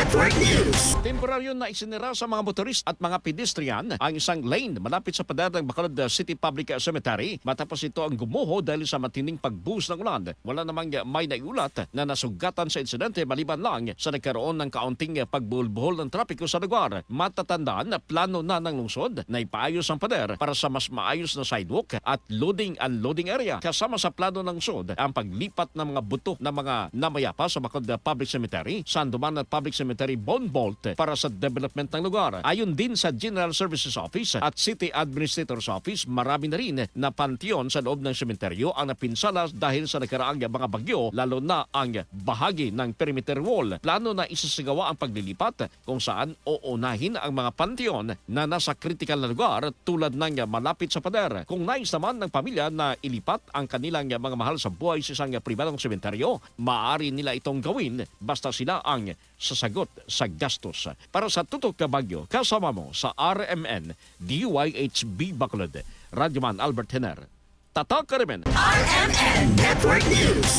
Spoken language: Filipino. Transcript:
Network News. Temporaryo na isinira sa mga motorist at mga pedestrian ang isang lane malapit sa pader ng Bacolod City Public Cemetery matapos ito ang gumuho dahil sa matinding pagbuhos ng ulan. Wala namang may naiulat na nasugatan sa insidente maliban lang sa nagkaroon ng kaunting pagbuhol-buhol ng trapiko sa lugar. Matatandaan na plano na ng lungsod na ipaayos ang pader para sa mas maayos na sidewalk at loading-unloading area. Kasama sa plano ng lungsod ang paglipat ng mga buto ng mga namayapa sa Bacolod Public Cemetery, Sandoman Public Cemetery Bone Vault para sa development ng lugar. Ayon din sa General Services Office at City Administrator's Office, marami na rin na panteon sa loob ng sementeryo ang napinsala dahil sa nakaraang mga bagyo, lalo na ang bahagi ng perimeter wall. Plano na isasagawa ang paglilipat kung saan uunahin ang mga panteon na nasa critical na lugar tulad ng malapit sa pader. Kung nais naman ng pamilya na ilipat ang kanilang mga mahal sa buhay sa isang pribadong sementeryo, maaari nila itong gawin basta sila ang sasagot sa gastos. Para sa Tutok na Bagyo, kasama mo sa RMN DYHB Bacolod, Radyoman Albert Hener. Tatak Karimen. RMN Network News.